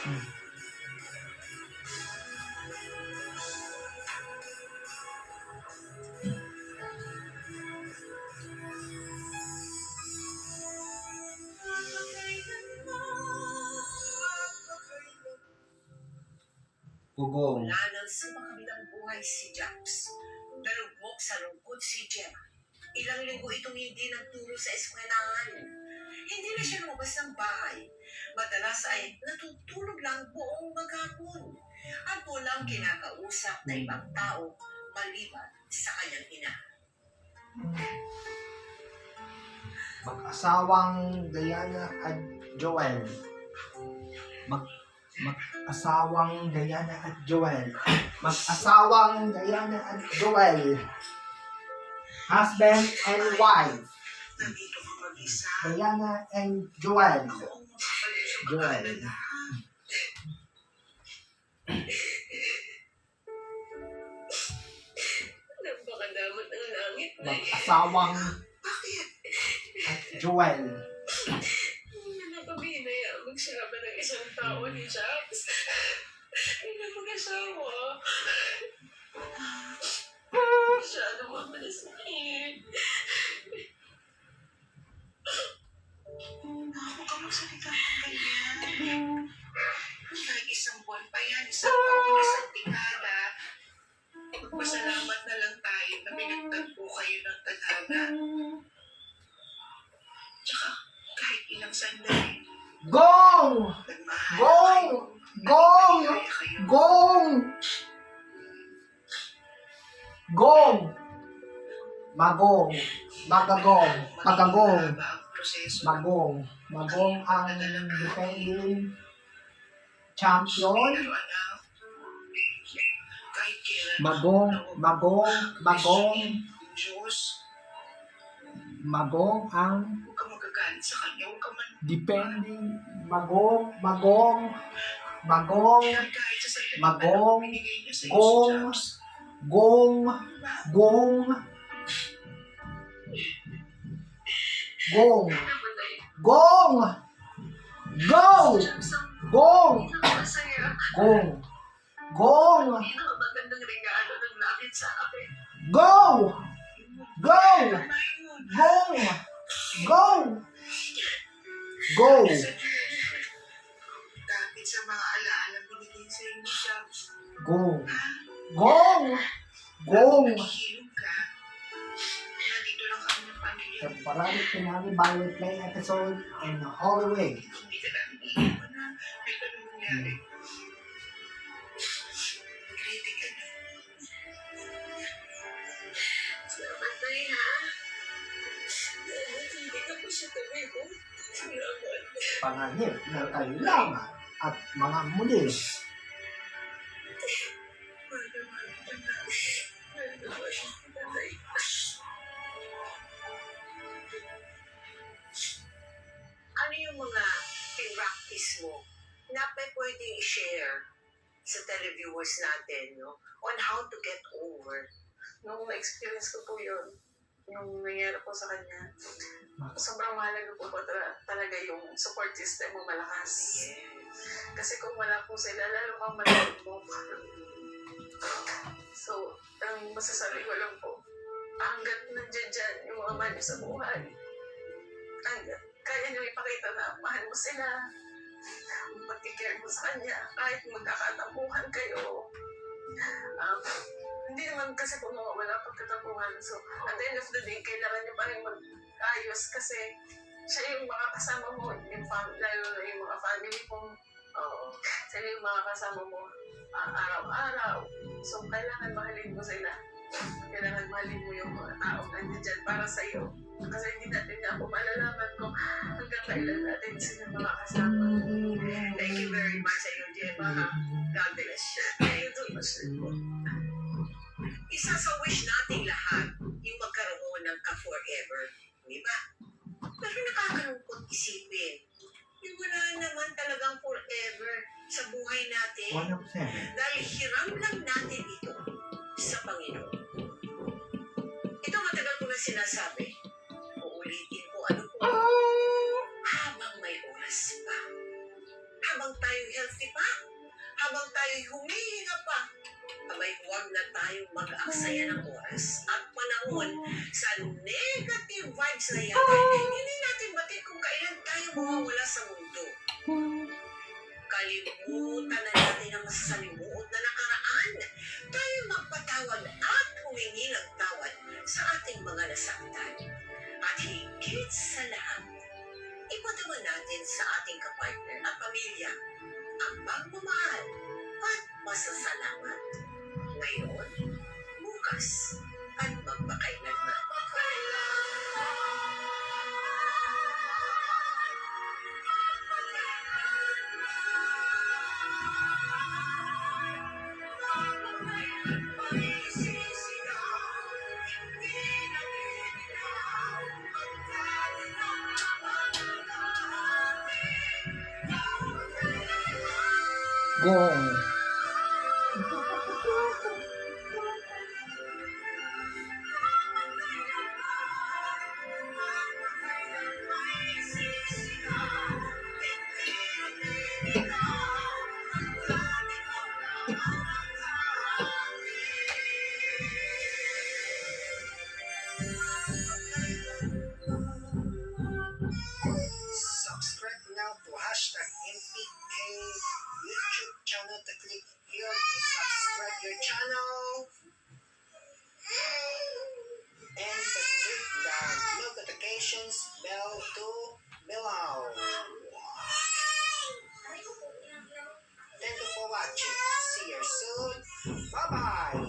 Gugong. Wala nang sumakabilang buhay si Jax. Nalugmok sa lungkot si Gemma. Ilang linggo itong hindi nagturo sa eskwelahan. Hindi na siya lumabas ng bahay. Madalas ay natutulog lang buong maghapon. At walang kinakausap na ibang tao maliban sa kanyang ina. Mag-asawang Diana at Joel. Mag-asawang Diana at Joel. Mag-asawang Diana at Joel. Husband and wife. Nandito ka mag-isa. Diana and Joel. Ako ang mapapalit sa Joel. pag-aalala. Napakadamat ng langit na Mag-asawang Bakit? at Joel. Hindi na kami hinayaan magsama ng isang tao ni Jax. Hindi na mag-asawa. Masyado mamalasakit. Huwag ka magsalita ng ganyan. Kahit isang buwan pa yan, isang taon na isang dekada. Magpasalamat na lang tayo na binagtagpo kayo ng tadhana. Tsaka, kahit ilang sandali, Gong! nagmahal Gong! kayo. Gong! Kaya kayo. Gong! Gong! Magong! Magagong! Magagong! Mahaba ang proseso. Magong! Magong ang defending champion. Pero anak, kahit kailan Magong! Magong! Magong! Diyos, Magong ang huwag ka magagalit sa kanya. Huwag ka man defending. Magong! Magong! Magong! kahit sa sandali Magong, na binigay niya sa iyo Gong, si Jax. Gong! Diba? Gong! Gong! Gong! Gong! Gong! Gong! Gong! Magandang regalo ng lapit sa akin. Go! Go! Ano yun? Gong! Go! Go! Dapit sa mga alaala binigay sa iyo ni Jax. Gong! Gong! Gong! Nahihilog ka. Nandito lang kami ng pamilya. Temporary finale Violet Play episode in Holloway. Hindi ka namin iiwan na may ganun nangyari. Ready ka na. Salamat tayo, ha? Salamat, hindi ka pa siya tabi ko. Salamat. Panganib ng kailangan at mga muli. Ano yung mga practice mo na pwede i-share sa televiewers natin, no? On how to get over. Nung experience ko po yun, yung nangyari po sa kanya, sobrang mahalaga po talaga yung support system mo malakas. Kasi kung wala po sila, lalo kang malulog. So, ang masasabi ko lang po, hanggat nandiyan dyan yung mga mahal sa buhay, hanggat kaya nyo ipakita na mahal mo sila, mag-care mo sa kanya, kahit magkakatampuhan kayo. Hindi naman kasi kung wala pagkatampuhan. So, at the end of the day, kailangan nyo pa rin mag-ayos kasi siya yung mga kasama mo, lalo na yung mga family mo. Sila yung mga kasama mo araw-araw. So, kailangan mahalin mo sila. Kailangan mahalin mo yung mga taong nandiyan dyan para sa'yo. Kasi hindi natin nga po malalaman kung hanggang kailan natin sila makakasama. Thank you very much sa iyo, Gemma. God bless you. Thank you so much. Isa sa wish nating lahat, yung magkaroon ng ka-forever. Di ba? Pero nakakalungkot isipin. Yung wala naman talagang forever sa buhay natin. 1 Dahil hiram lang natin ito sa Panginoon. Ito matagal ko na sinasabi. Uulitin ko ano po. Habang may oras pa. habang tayo healthy pa, habang tayo humihinga pa, abay huwag na tayong mag-aksaya ng oras at panahon sa negative vibes na yan. Hindi natin batid kung kailan tayo mawawala sa mundo. Kalimutan na natin ang masasalimuot na nakaraan. Tayo magpatawad at humingi ng tawad sa ating mga nasaktan. At higit sa lahat, ipataman natin sa ating kapartner at pamilya ang pagmamahal at masasalamat. Ngayon, bukas, at magpakailanman. Gong. Subscribe now to #MPK YouTube channel to click here to subscribe your channel and to click the notifications bell to below. Thank you for watching. See you soon. Bye-bye.